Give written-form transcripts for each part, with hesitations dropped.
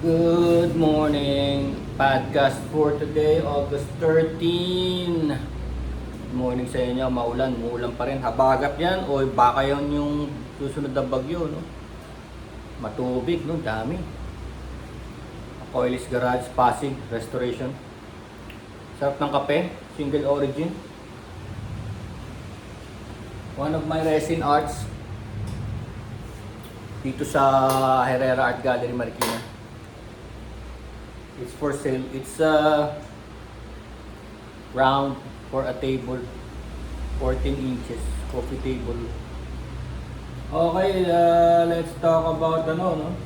Good morning. Podcast for today, August 13. Good morning sa inyo. Muulan pa rin. Habagat yan o baka yan yung susunod na bagyo, no? Matubig, no? Dami. Coilis Garage, Pasig, Restoration. Sarap ng kape, single origin. One of my resin arts dito sa Herrera Art Gallery, Marikina. It's for sale. It's round for a table, 14 inches, coffee table. Okay, let's talk about no?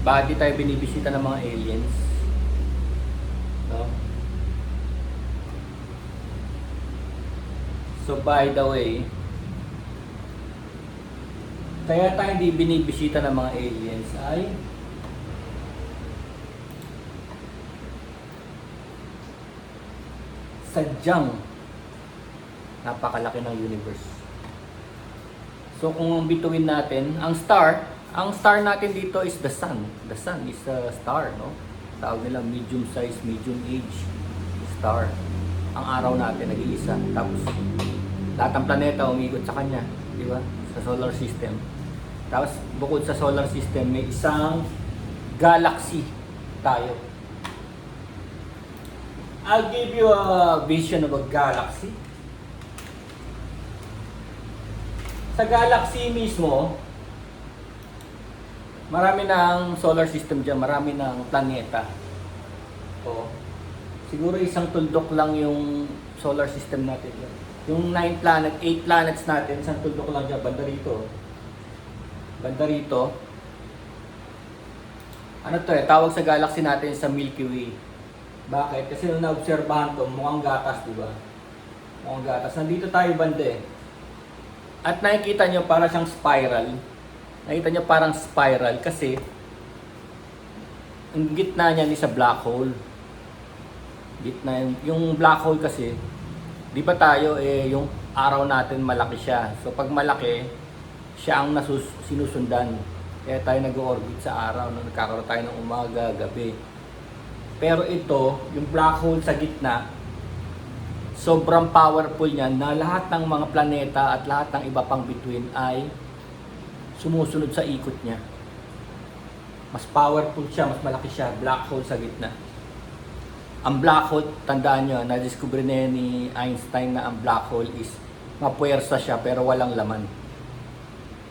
Bakit tayo binibisita ng mga aliens? No? So by the way, kaya tayo hindi binibisita ng mga aliens ay sadyang napakalaki ng universe. So kung bituin natin, ang star natin dito is the sun. The sun is a star, no? Tawag nila medium size, medium age star. Ang araw natin nag-iisa. Tapos lahat ng planeta umiikot sa kanya, di ba? Sa solar system. Tapos bukod sa solar system, may isang galaxy tayo. I'll give you a vision of a galaxy. Sa galaxy mismo, marami ng solar system dyan, marami ng planeta. O, siguro isang tuldok lang yung solar system natin dyan. Yung 8 planets natin, isang tuldok lang dyan, banda rito. Banda rito. Ano to tawag sa galaxy natin sa Milky Way. Bakit? Kasi nung naobserbahan to, mukhang gatas, di ba? Mukhang gatas. Nandito tayo banda eh. At nakikita nyo para siyang spiral. Nakita nyo parang spiral kasi ang gitna niyan is a black hole. Gitna yung black hole kasi, di ba tayo yung araw natin malaki siya. So pag malaki, siya ang sinusundan. Kaya tayo nag-orbit sa araw, no? Nagkakaroon tayo ng umaga, gabi. Pero ito, yung black hole sa gitna, sobrang powerful niyan na lahat ng mga planeta at lahat ng iba pang between ay sumusunod sa ikot niya. Mas powerful siya, mas malaki siya, black hole sa gitna. Ang black hole, tandaan nyo, na-discover ni Einstein na ang black hole is mapuwersa siya pero walang laman.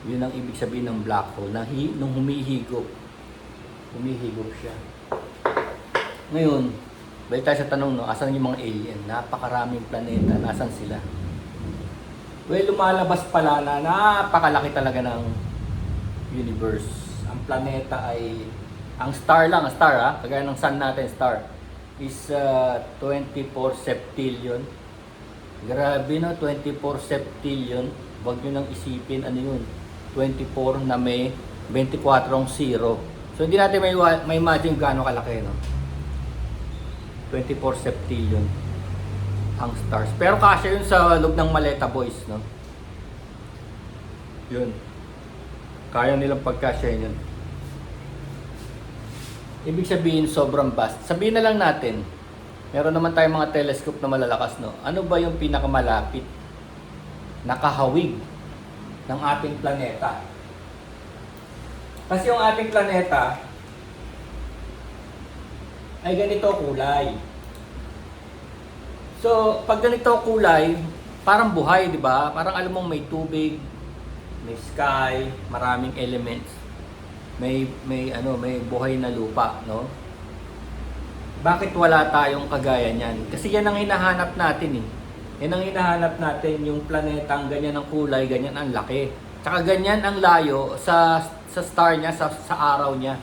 Yun ang ibig sabihin ng black hole, na nung humihigop siya. Ngayon, balik tayo sa tanong, no, asan yung mga alien? Napakaraming planeta, nasan sila? Well, lumalabas pala na napakalaki talaga ng universe. Ang planeta ay, ang star, kagaya ng sun natin, star, is 24 septillion. Grabe no, 24 septillion. Huwag nyo nang isipin, ano yun? 24 na may 24 zero. So, hindi natin may imagine gaano kalaki, no? 24 septillion ang stars. Pero kasya yun sa loob ng maleta, boys, no? Yun. Kaya nilang pagkasya yun. Ibig sabihin, sobrang vast. Sabihin na lang natin, meron naman tayong mga telescope na malalakas, no? Ano ba yung pinakamalapit na kahawig ng ating planeta? Kasi yung ating planeta ay ganito kulay. So, pag ganito kulay, parang buhay, di ba? Parang alam mo may tubig, may sky, maraming elements. May buhay na lupa, no? Bakit wala tayong kagaya niyan? Kasi yan ang hinahanap natin eh. Yan ang hinahanap natin, yung planetang ganyan ang kulay, ganyan ang laki. Tsaka ganyan ang layo sa star niya, sa araw niya.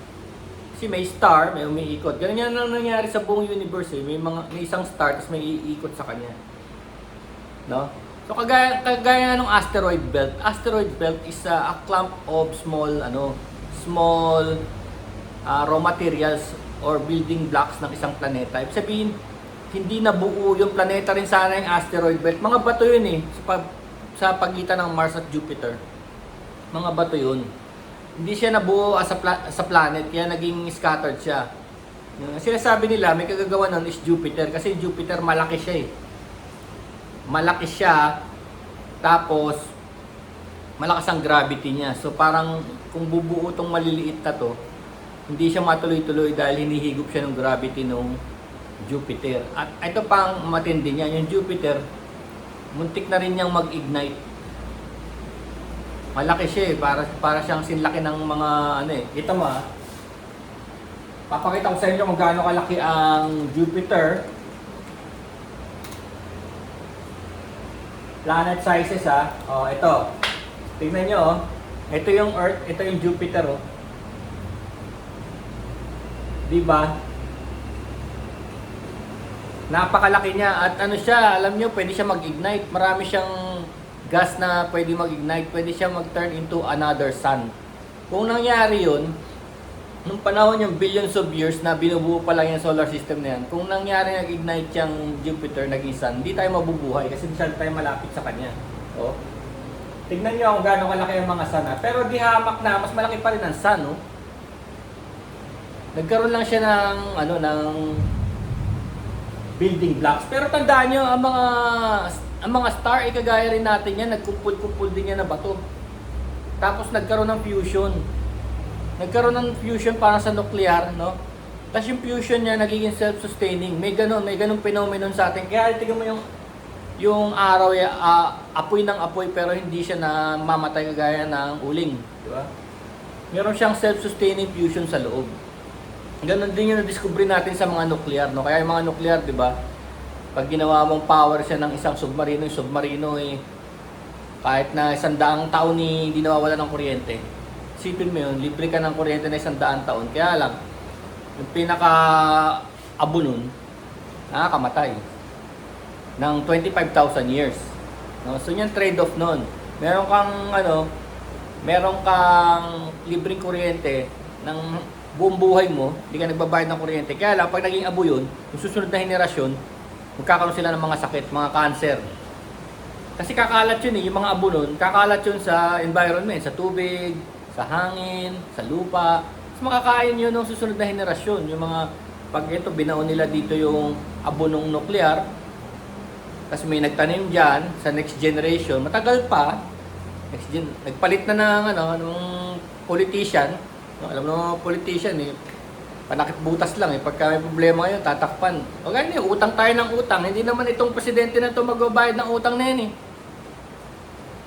Kasi may star, may umiikot. Ganyan lang nangyari sa buong universe eh. May isang star, tapos may iikot sa kanya. No? So kagaya ng asteroid belt. Asteroid belt is a clump of small raw materials or building blocks ng isang planeta. Ibig sabihin, hindi nabuo yung planeta rin sana yung asteroid belt. Mga bato yun eh, sa pagitan ng Mars at Jupiter. Mga bato yun. hindi siya nabuo sa planet, kaya naging scattered siya. Yung sinasabi nila, may kagagawa nun is Jupiter, kasi Jupiter malaki siya eh. Malaki siya, tapos malakas ang gravity niya. So parang kung bubuo tong maliliit na to, hindi siya matuloy-tuloy dahil hinihigop siya ng gravity ng Jupiter. At ito pang matindi niya, yung Jupiter, muntik na rin niyang mag-ignite. Malaki siya eh, para siyang sinlaki ng mga ano eh. Kita mo ah. Papakita ko sa inyo kung gaano kalaki ang Jupiter. Planet sizes ah. Oh, ito. Tingnan nyo oh. Ito yung Earth, ito yung Jupiter oh. Diba? Napakalaki niya at ano siya, alam nyo, pwede siya mag-ignite. Marami siyang gas na pwede mag-ignite, pwede siya mag-turn into another sun. Kung nangyari yun, nung panahon yung billions of years na binubuo pa lang yung solar system na yan, kung nangyari nag-ignite yung Jupiter, naging sun, hindi tayo mabubuhay kasi masyado tayo malapit sa kanya. O, tignan nyo kung gaano kalaki ang mga sun. Pero di hamak na, mas malaki pa rin ang sun. No? Nagkaroon lang siya ng, ng building blocks. Pero tandaan nyo, ang mga star, kagaya rin natin yan, nagkumpul-kumpul din yan na bato. Tapos nagkaroon ng fusion. Nagkaroon ng fusion parang sa nuclear, no? Tapos yung fusion niya nagiging self-sustaining. May ganun phenomenon sa atin. Kaya tingnan mo yung araw, apoy ng apoy pero hindi siya namamatay kagaya ng uling, di ba? Meron siyang self-sustaining fusion sa loob. Ganon din yung na-discover natin sa mga nuclear, no? Kaya yung mga nuclear, di ba? Pag ginawa mong power siya ng isang submarino, yung submarino eh, kahit na 100 taon hindi nawawala ng kuryente. Isipin mo yun, libre ka ng kuryente na 100 taon. Kaya lang, yung pinaka-abo nun, nakakamatay ng 25,000 years. No? So yung trade-off nun. Meron kang libreng kuryente ng buong buhay mo, hindi ka nagbabayad ng kuryente. Kaya lang, pag naging abo yun, yung susunod na henerasyon, magkakaroon sila ng mga sakit, mga cancer. Kasi kakalat yun yung mga abo nun, kakalat yun sa environment, sa tubig, sa hangin, sa lupa. Mas makakain yun ng susunod na henerasyon. Yung mga, pag ito, binaon nila dito yung abo ng nuclear, kasi may nagtanim dyan sa next generation, matagal pa, nagpalit na ng politician. No, alam mo, politician panakit butas lang pagka may problema ngayon, tatakpan. O ganyan, utang tayo ng utang. Hindi naman itong presidente na ito magbabayad ng utang na yan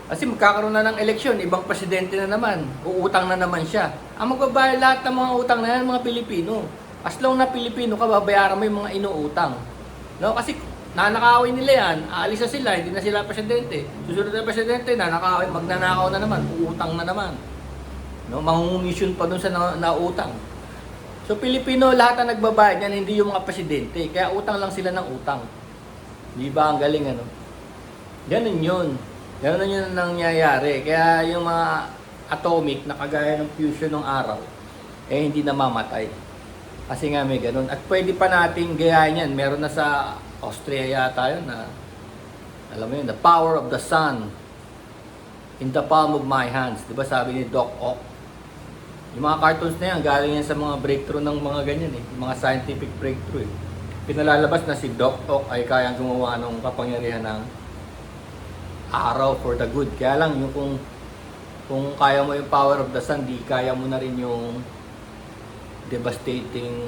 Kasi magkakaroon na ng eleksyon, ibang presidente na naman. Uutang na naman siya. Ang magbabayad lahat ng mga utang na yan, mga Pilipino. As long na Pilipino ka, babayaran mo yung mga inuutang. No? Kasi nanakawin nila yan, aalis na sila, hindi na sila presidente. Susunod na presidente, nanakawin, magnanakaw na naman, uutang na naman. No? Mangungumisyon pa dun sa nautang. So Pilipino, lahat ang nagbabayad yan, hindi yung mga presidente. Kaya utang lang sila ng utang. Di ba? Ang galing Ganun yun. Ganun yun ang nangyayari. Kaya yung mga atomic na kagaya ng fusion ng araw, hindi namamatay. Kasi nga may ganun. At pwede pa nating gayahin yan. Meron na sa Austria yata yun na, alam mo yun, the power of the sun in the palm of my hands. Di ba sabi ni Doc Ock? Yung mga cartoons na yan, galing yan sa mga breakthrough ng mga ganyan yung mga scientific breakthrough Pinalalabas na si Doc Ock ay kayang gumawa ng kapangyarihan ng araw for the good. Kaya lang, yung kung kaya mo yung power of the sun, di kaya mo na rin yung devastating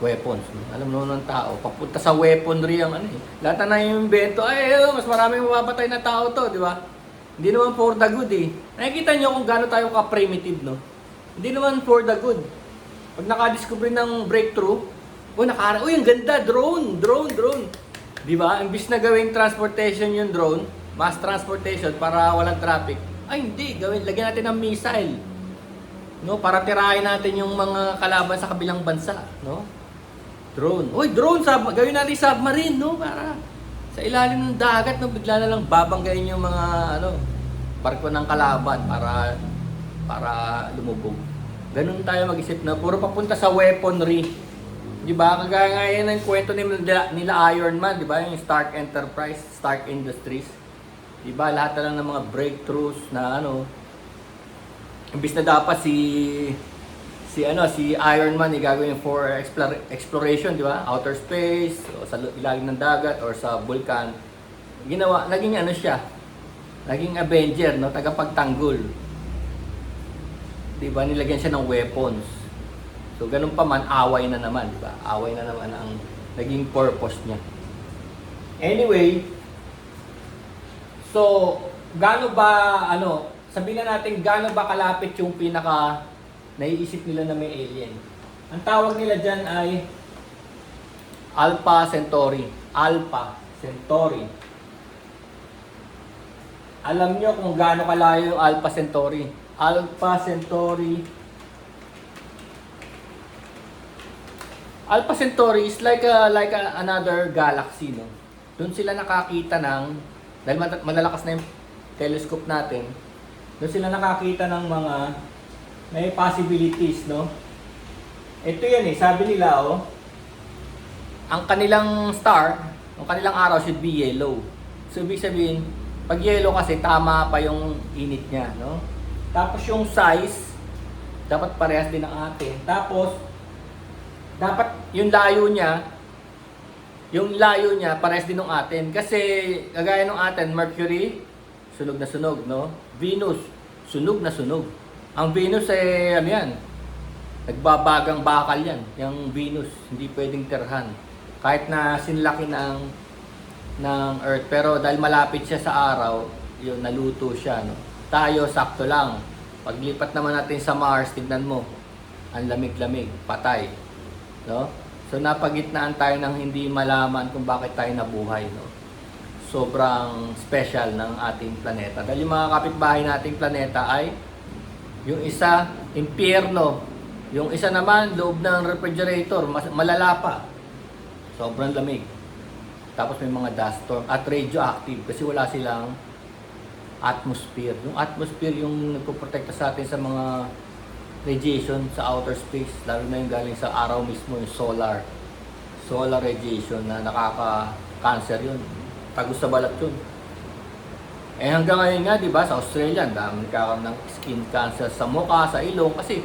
weapons. Alam mo ng tao, papunta sa weaponry ang Lahat na yung invento, mas maraming mapapatay na tao to, di ba? Hindi naman for the good Nakikita nyo kung gaano tayo ka-primitive, no? Hindi naman for the good. Pag nakadiscover ng breakthrough, ang ganda, drone. Di ba? Imbis na gawing transportation yung drone, mass transportation para walang traffic, hindi, lagyan natin ng missile. No, para tirahin natin yung mga kalaban sa kabilang bansa, no? Drone. Drone, gawin natin submarine, no? Para sa ilalim ng dagat, no, bigla na lang babanggain yung mga barko ng kalaban para lumubog. Ganun tayo mag-isip na puro papunta sa weaponry. Di ba? Kagaya nga yan ang kwento nila Iron Man, di ba? Yung Stark Enterprise, Stark Industries. Di ba? Lahat na lang ng mga breakthroughs na imbis na dapat si Iron Man gagawin for exploration, di ba? Outer space, o sa ilalim ng dagat or sa vulkan. Naging ano siya? Naging Avenger, no? Tagapagtanggol. Di ba? Nilagyan siya ng weapons. So ganun pa man, away na naman, di ba? Away na naman ang naging purpose niya. Anyway, so gaano ba sabihin na natin gaano ba kalapit yung pinaka naiisip nila na may alien. Ang tawag nila diyan ay Alpha Centauri. Alpha Centauri. Alam nyo kung gaano kalayo yung Alpha Centauri. Alpha Centauri. Alpha Centauri is like another galaxy, no? Doon sila nakakita dahil malalakas na yung telescope natin, doon sila nakakita ng mga may possibilities, no? Ito yan sabi nila, ang kanilang star, ang kanilang araw should be yellow. So, ibig sabihin, pag yellow kasi, tama pa yung init niya, no? Tapos yung size, dapat parehas din ng atin. Tapos, dapat yung layo niya, parehas din ng atin. Kasi, kagaya ng atin, Mercury, sunog na sunog, no? Venus, sunog na sunog. Ang Venus nagbabagang bakal yan. Yung Venus, hindi pwedeng tirhan. Kahit na sinlaki ng Earth. Pero dahil malapit siya sa araw, yun, naluto siya, no? Tayo, sakto lang. Paglipat naman natin sa Mars, tignan mo. Ang lamig-lamig, patay. No? So, napagitnaan tayo ng hindi malaman kung bakit tayo nabuhay, no? Sobrang special ng ating planeta. Dahil yung mga kapitbahay nating planeta ay yung isa, impyerno. Yung isa naman, loob ng refrigerator, malala pa. Sobrang lamig. Tapos may mga dust storm at radioactive kasi wala silang atmosphere. Yung atmosphere yung nagpoprotekta sa atin sa mga radiation sa outer space. Lalo na yung galing sa araw mismo, yung solar radiation na nakaka-cancer yun. Tagus sa balat yun. Hanggang ngayon nga, di ba, sa Australia, dami nagkakaroon ng skin cancer sa mukha, sa ilong, kasi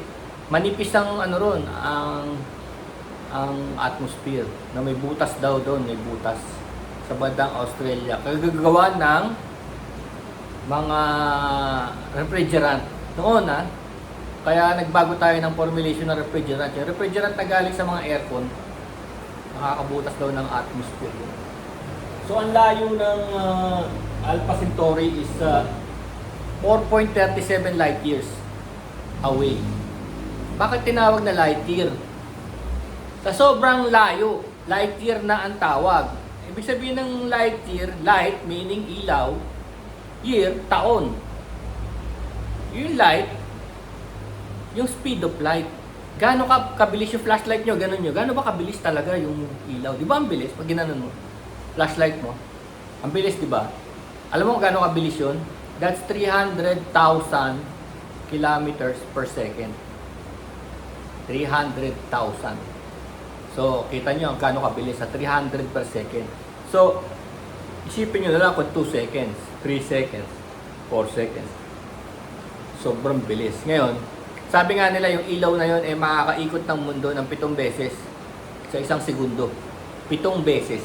manipis ang ang atmosphere, na may butas daw doon, may butas sa bandang Australia. Kagagawa ng mga refrigerant. Noon, kaya nagbago tayo ng formulation ng refrigerant. Yung refrigerant na galing sa mga aircon, nakakabutas daw ng atmosphere. So, ang layo ng Alpha Centauri is 4.37 light years away. Bakit tinawag na light year? Sa sobrang layo, light year na ang tawag. Ibig sabihin ng light year, light meaning ilaw, year, taon. Yung light, yung speed of light. Gaano kabilis yung flashlight nyo, ganun nyo. Gaano ba kabilis talaga yung ilaw? Di ba ang bilis pag ginanon mo? Flashlight mo. Ang bilis, di ba? Alam mo gaano kabilis yun? That's 300,000 kilometers per second. 300,000. So, kita nyo gaano kabilis sa 300 per second. So, isipin nyo na lang kung 2 seconds, 3 seconds, 4 seconds. Sobrang bilis. Ngayon, sabi nga nila yung ilaw na yun makakaikot ng mundo ng 7 beses sa isang segundo. 7 beses.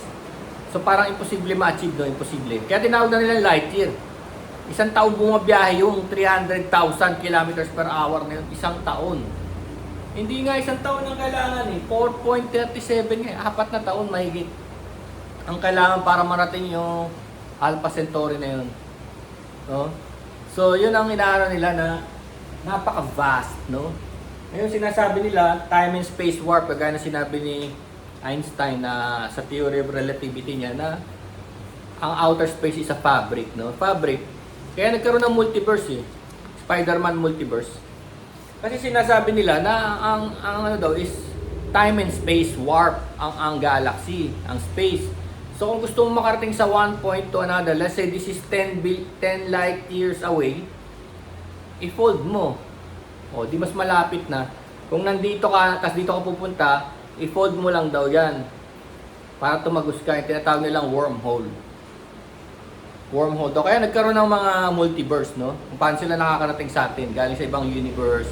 So parang imposible ma-achieve, no? Imposible. Kaya tinawag na nila light year. Isang taon bumabiyahe yung 300,000 kilometers per hour na yun. Isang taon. Hindi nga isang taon ang kailangan 4.37 nga. 4 na taon mahigit ang kailangan para marating yung Alpha Centauri na yun. No? So yun ang inaano nila na napaka-vast, no? Ngayon sinasabi nila, time and space warp, kagaya na sinabi ni Einstein na sa theory of relativity niya na ang outer space is a fabric, no? Fabric. Kaya nagkaroon ng multiverse, Spider-Man multiverse. Kasi sinasabi nila na ang ano daw is time and space warp ang galaxy, ang space. So kung gusto mo makarating sa one point to another, let's say this is 10 light years away, i-fold mo. O, di mas malapit na. Kung nandito ka, tas dito ka pupunta, i-fold mo lang daw yan. Para tumagos ka, yung tinatawag nilang wormhole. wormhole daw. Kaya nagkaroon ng mga multiverse, no? Kung paano sila nakakarating sa atin, galing sa ibang universe.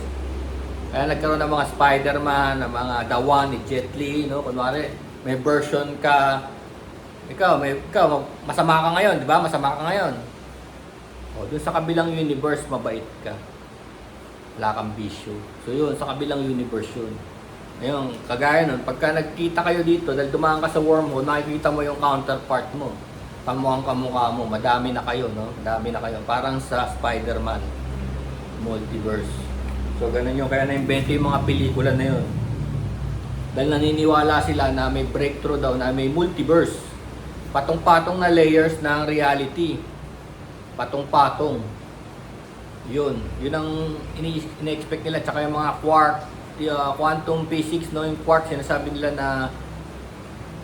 Kaya nagkaroon ng mga Spider-Man, ng mga The One ni Jet Li, no? Kunwari, may version ka, ikaw, masama ka ngayon, di ba? Masama ka ngayon. O, dun sa kabilang universe, mabait ka. Wala kang bisyo. So yun, sa kabilang universe yun. Ngayon, kagaya nun, pagka nagkita kayo dito, dahil dumaan ka sa wormhole, nakikita mo yung counterpart mo. Kamukhang kamukha mo, madami na kayo, no? Madami na kayo. Parang sa Spider-Man multiverse. So, ganun yun. Kaya na-invento yung mga pelikula na yun. Dahil naniniwala sila na may breakthrough daw, na may multiverse. Patong-patong na layers ng reality. Patong-patong. Yun. Yun ang ine-expect nila. Tsaka yung mga quantum physics, no? Yung quark, sinasabi nila na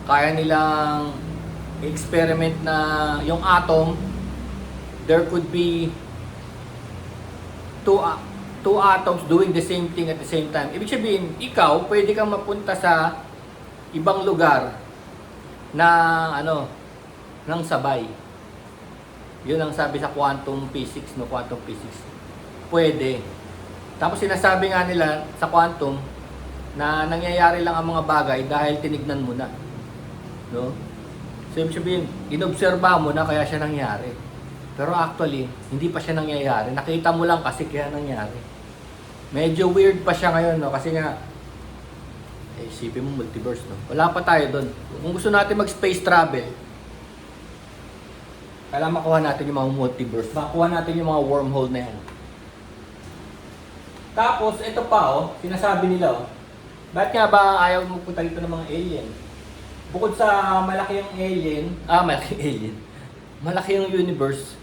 kaya nilang experiment na yung atom, there could be two atoms doing the same thing at the same time. Ibig sabihin, ikaw, pwede kang mapunta sa ibang lugar na ng sabay. Yun ang sabi sa quantum physics, no? Quantum physics. Pwede. Tapos sinasabi nga nila sa quantum na nangyayari lang ang mga bagay dahil tinignan mo na. No? So, ibig sabihin, inobserba mo na kaya siya nangyari. Pero actually, hindi pa siya nangyayari. Nakita mo lang kasi kaya nangyari. Medyo weird pa siya ngayon, no? Kasi nga, isipin mo multiverse, no? Wala pa tayo doon. Kung gusto natin mag-space travel, kailangan makuha natin yung mga multiverse. Makuha natin yung mga wormhole na yan. Tapos, ito pa, sinasabi nila, bakit nga ba ayaw magpunta dito ng mga alien? Bukod sa malaki yung alien, malaki yung universe,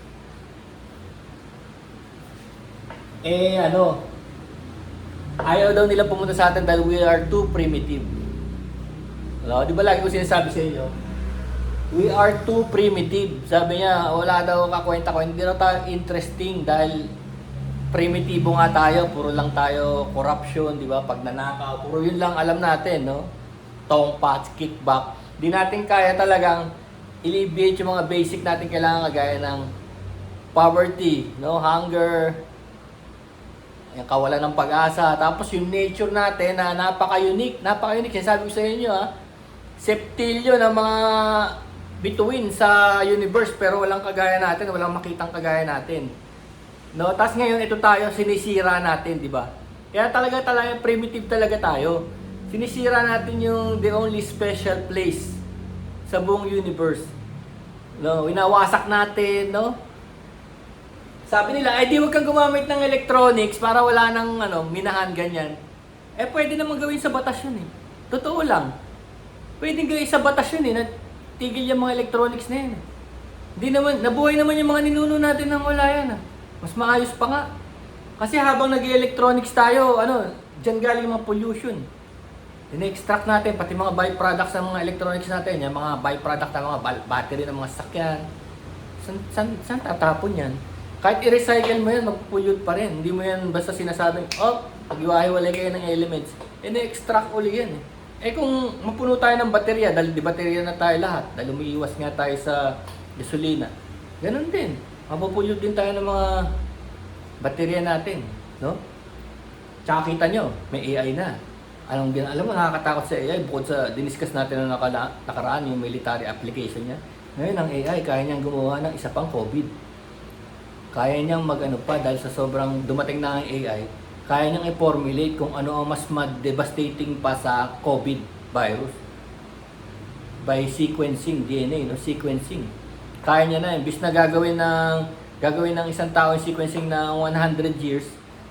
ayaw daw nila pumunta sa atin dahil we are too primitive. Di ba lagi ko sinasabi sa inyo, we are too primitive. Sabi niya, wala daw kakwenta ko, hindi daw tayo interesting dahil primitibo nga tayo, puro lang tayo corruption, di ba? Pagnanakaw, puro yun lang alam natin, no? Tongpats, kickback. Di natin kaya talagang alleviate yung mga basic natin kailangan, kagaya ng poverty, no? Hunger, yung kawalan ng pag-asa. Tapos yung nature natin na napaka-unique. Sinasabi ko sa inyo, septilyon ng mga bituin sa universe, pero walang kagaya natin, walang makitang kagaya natin. No, tapos ngayon ito tayo sinisira natin, di ba? Kaya talaga primitive talaga tayo. Sinisira natin yung the only special place sa buong universe. No, winawasak natin, no? Sabi nila, di wag kang gumamit ng electronics para wala nang minahan ganyan. Pwede naman gawin sa batas yun eh. Totoo lang. Pwedeng gawin sa batas yun eh. Tigil yung mga electronics na yan. Hindi naman, nabuhay naman yung mga ninuno natin nang wala yan. Mas maayos pa nga. Kasi habang nag-electronics tayo, dyan galing mga pollution. Ine-extract natin, pati mga byproducts ng mga electronics natin, yung mga byproduct ng mga battery ng mga sakyan. Saan tatapon yan? Kahit i-recycle mo yan, mag-pollute pa rin. Hindi mo yan basta sinasabing, pag-iwahiwalay kayo ng elements. Ine-extract uli yan kung mapuno tayo ng baterya, dahil di baterya na tayo lahat, dahil umiiwas nga tayo sa gasolina. Ganun din. Mapupollute din tayo ng mga baterya natin, no? Tsaka kita nyo, may AI na. Alam mo, nakakatakot sa AI, bukod sa diniscuss natin na nakaraan, yung military application niya. Ngayon, ang AI, kaya niyang gumawa ng isa pang COVID. Kaya niyang dahil sa sobrang dumating na ang AI, kaya niyang i-formulate kung ano ang mas devastating pa sa COVID virus. By sequencing, DNA, no? Sequencing. Kaya niya na, imbis na gagawin ng isang tao yung sequencing ng 100 years,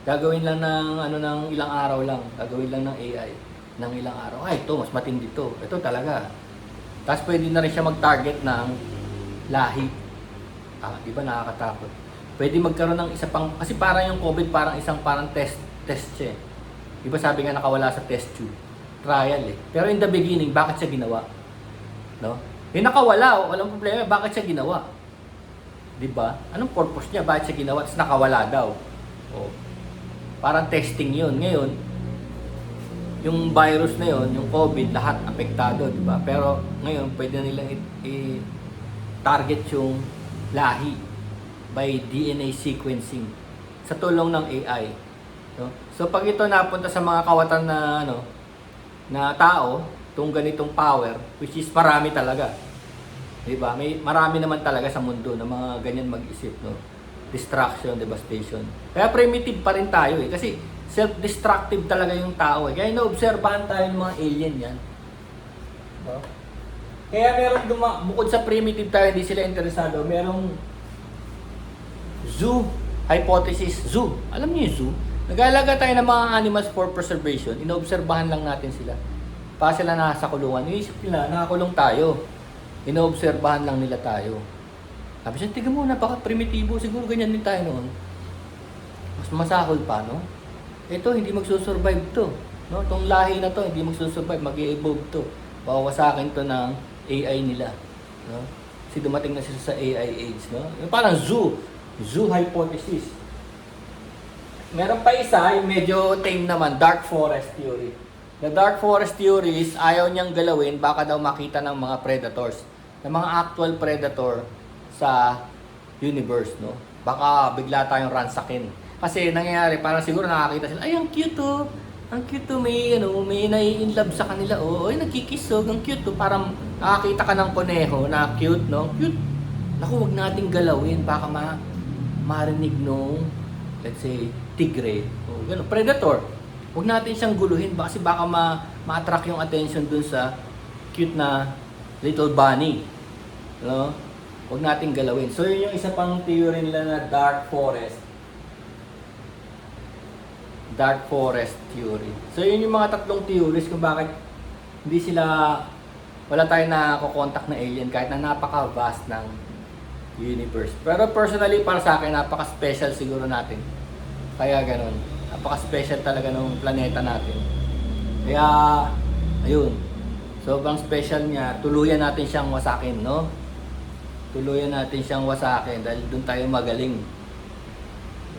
gagawin lang ng ilang araw lang. Gagawin lang ng AI ng ilang araw. Ito, mas matindi to. Ito talaga. Tapos pwede na rin siya mag-target ng lahi. Di ba nakakatakot? Pwede magkaroon ng isa pang, kasi parang yung COVID parang test siya. Di ba sabi nga nakawala sa test tube? Trial eh. Pero in the beginning, bakit siya ginawa? No? Yung nakawala, walang problema, bakit siya ginawa? Di ba? Anong purpose niya? Bakit siya ginawa? Tapos nakawala daw. Parang testing yun. Ngayon, yung virus na yun, yung COVID, lahat apektado, di ba? Pero ngayon, pwede nilang i-target yung lahi by DNA sequencing sa tulong ng AI. No? So pag ito napunta sa mga kawatan na na tao, itong ganitong power, which is marami talaga. 'Di ba? Marami naman talaga sa mundo na mga ganyan mag-isip, no? Destruction, devastation. Kaya primitive pa rin tayo kasi self-destructive talaga yung tao eh. Kaya naobserbahan tayo ng mga alien yan. No? Kaya meron bukod sa primitive tayo, hindi sila interesado, merong zoo hypothesis. Zoo. Alam niyo yung zoo? Nag-aalaga tayo ng mga animals for preservation. Inoobserbahan lang natin sila. Pa sila nasa kulungan. Iisip nila, nakakulong tayo. Inoobserbahan lang nila tayo. Sabi siya, tignan mo, napaka-primitibo. Siguro ganyan din tayo noon. Mas masakol pa, no? Ito, hindi magsusurvive to. No? Itong lahi na to, hindi magsusurvive. Mag-i-evolve to. Pawawasakin to ng AI nila. No? Kasi dumating na sila sa AI age. No? Parang zoo. Zoo hypothesis. Meron pa isa, yung medyo tame naman, dark forest theory. The dark forest theory is ayaw niyang galawin, baka daw makita ng mga predators. Ng mga actual predator sa universe. No? Baka bigla tayong ransakin. Kasi nangyayari, parang siguro nakakita sila, ay, ang cute oh. Ang cute oh, may nai-inlove sa kanila oh. Ay, nagkikisog, ang cute oh. Parang nakakita ka ng koneho na cute, no? Cute. Naku, huwag nating galawin. Baka marinig nung, let's say, tigre. O, gano'n, predator. Huwag natin siyang guluhin. Kasi baka ma-attract yung attention dun sa cute na little bunny. No? Huwag nating galawin. So, yun yung isa pang theory nila na dark forest. Dark forest theory. So yun yung mga tatlong theories kung bakit wala tayong nako-contact na alien kahit na napaka-vast ng universe. Pero personally para sa akin napaka-special siguro natin. Kaya ganun. Napaka-special talaga ng planeta natin. Kaya ayun. Sobrang special niya. Tuluyan natin siyang wasakin, no? Tuluyan natin siyang wasakin dahil doon tayo magaling.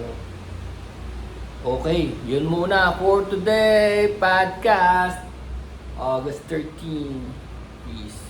So, okay, yun muna for today podcast, August 13. Peace.